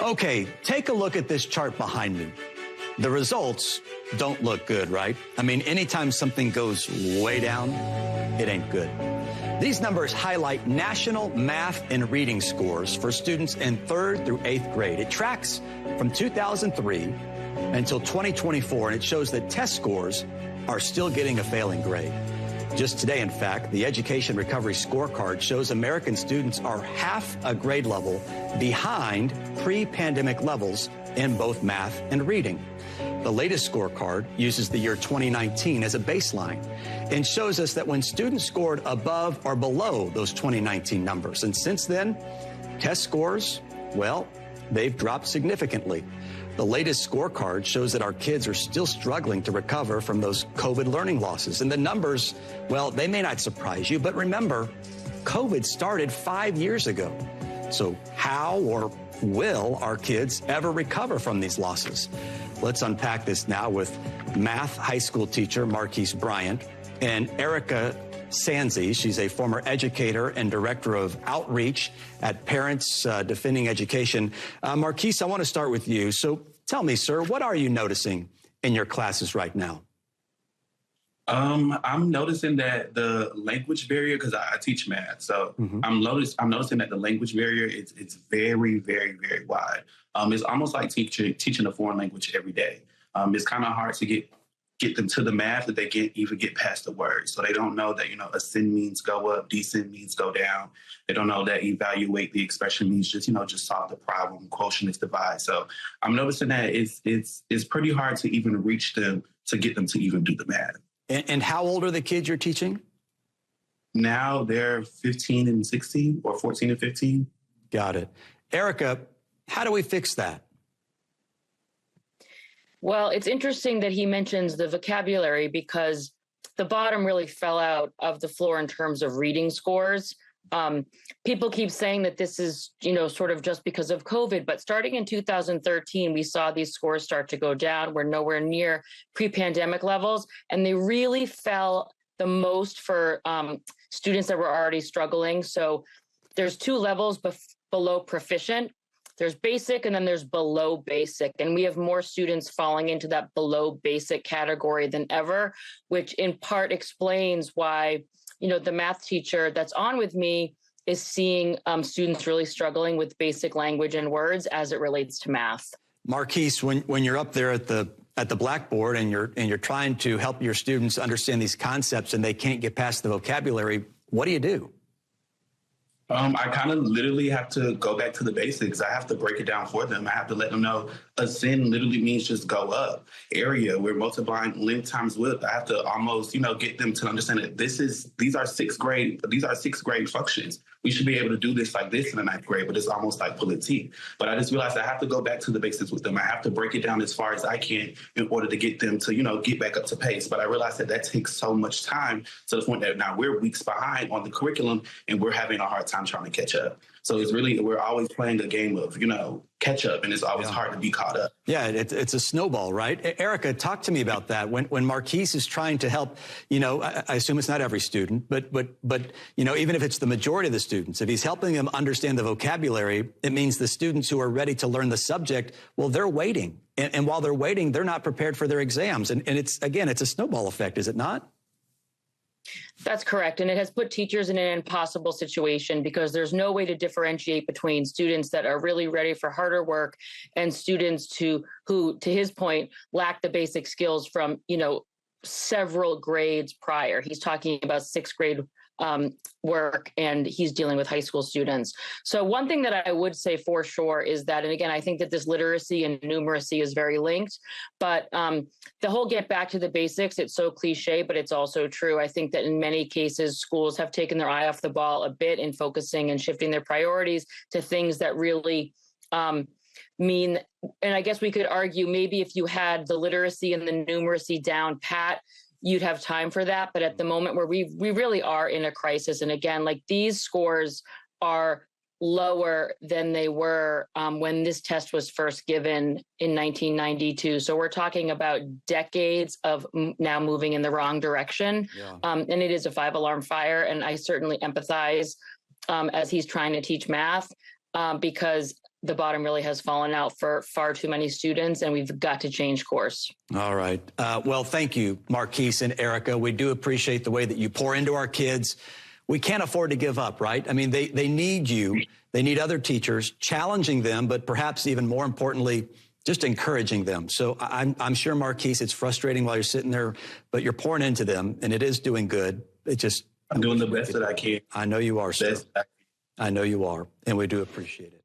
Okay, take a look at this chart behind me. The results don't look good, right? I mean, anytime something goes way down, it ain't good. These numbers highlight national math and reading scores for students in 3rd through 8th grade. It tracks from 2003 until 2024, and it shows that test scores are still getting a failing grade. Just today, in fact, the Education Recovery Scorecard shows American students are half a grade level behind pre-pandemic levels in both math and reading. The latest scorecard uses the year 2019 as a baseline and shows us that when students scored above or below those 2019 numbers, and since then, test scores, well, they've dropped significantly. The latest scorecard shows that our kids are still struggling to recover from those COVID learning losses. And the numbers, well, they may not surprise you, but remember, COVID started 5 years ago. So how or will our kids ever recover from these losses? Let's unpack this now with math high school teacher Marquise Bryant and Erika Sanzi. She's a former educator and director of outreach at Parents Defending Education. Marquise, I want to start with you. So tell me, sir, what are you noticing in your classes right now? I'm noticing that the language barrier, because I teach math, so I'm noticing that the language barrier it's very, very, very wide. It's almost like teaching a foreign language every day. It's kind of hard to get them to the math that they can't even get past the words. So they don't know that, ascend means go up, descend means go down. They don't know that evaluate the expression means just solve the problem, quotient is divide. So I'm noticing that it's pretty hard to even reach them to get them to even do the math. And how old are the kids you're teaching? Now they're 15 and 16 or 14 and 15. Got it. Erika, how do we fix that? Well, it's interesting that he mentions the vocabulary because the bottom really fell out of the floor in terms of reading scores. People keep saying that this is, sort of just because of COVID, but starting in 2013, we saw these scores start to go down. We're nowhere near pre-pandemic levels, and they really fell the most for students that were already struggling. So there's 2 levels below proficient. There's basic and then there's below basic. And we have more students falling into that below basic category than ever, which in part explains why, the math teacher that's on with me is seeing students really struggling with basic language and words as it relates to math. Marquise, when you're up there at the blackboard and you're trying to help your students understand these concepts and they can't get past the vocabulary, what do you do? I kind of literally have to go back to the basics. I have to break it down for them. I have to let them know ascend literally means just go up. Area, we're multiplying length times width. I have to almost, get them to understand that these are sixth grade functions. We should be able to do this like this in the 9th grade, but it's almost like pulling teeth. But I just realized I have to go back to the basics with them. I have to break it down as far as I can in order to get them to, get back up to pace. But I realized that takes so much time to the point that now we're weeks behind on the curriculum and we're having a hard time trying to catch up. So it's really, we're always playing a game of, catch up, and it's always hard to be caught up. Yeah, it's a snowball, right? Erika, talk to me about that. When Marquise is trying to help, I assume it's not every student, but even if it's the majority of the students, if he's helping them understand the vocabulary, it means the students who are ready to learn the subject, well, they're waiting. And while they're waiting, they're not prepared for their exams. And it's a snowball effect, is it not? That's correct. And it has put teachers in an impossible situation because there's no way to differentiate between students that are really ready for harder work and students who, to his point, lack the basic skills from, several grades prior. He's talking about 6th grade work, and he's dealing with high school students. So one thing that I would say for sure is that, and again, I think that this literacy and numeracy is very linked, but the whole get back to the basics, it's so cliche, but it's also true. I think that in many cases, schools have taken their eye off the ball a bit in focusing and shifting their priorities to things that really mean, and I guess we could argue maybe if you had the literacy and the numeracy down pat, you'd have time for that. But at the moment where we really are in a crisis, and again, like these scores are lower than they were when this test was first given in 1992. So we're talking about decades of now moving in the wrong direction. Yeah. And it is a 5-alarm fire. And I certainly empathize as he's trying to teach math because the bottom really has fallen out for far too many students, and we've got to change course. All right. Well, thank you, Marquise and Erika. We do appreciate the way that you pour into our kids. We can't afford to give up, right? I mean, they need you. They need other teachers challenging them, but perhaps even more importantly, just encouraging them. So I'm sure, Marquise, it's frustrating while you're sitting there, but you're pouring into them, and it is doing good. I'm doing the best that I can. I know you are, sir. I know you are, and we do appreciate it.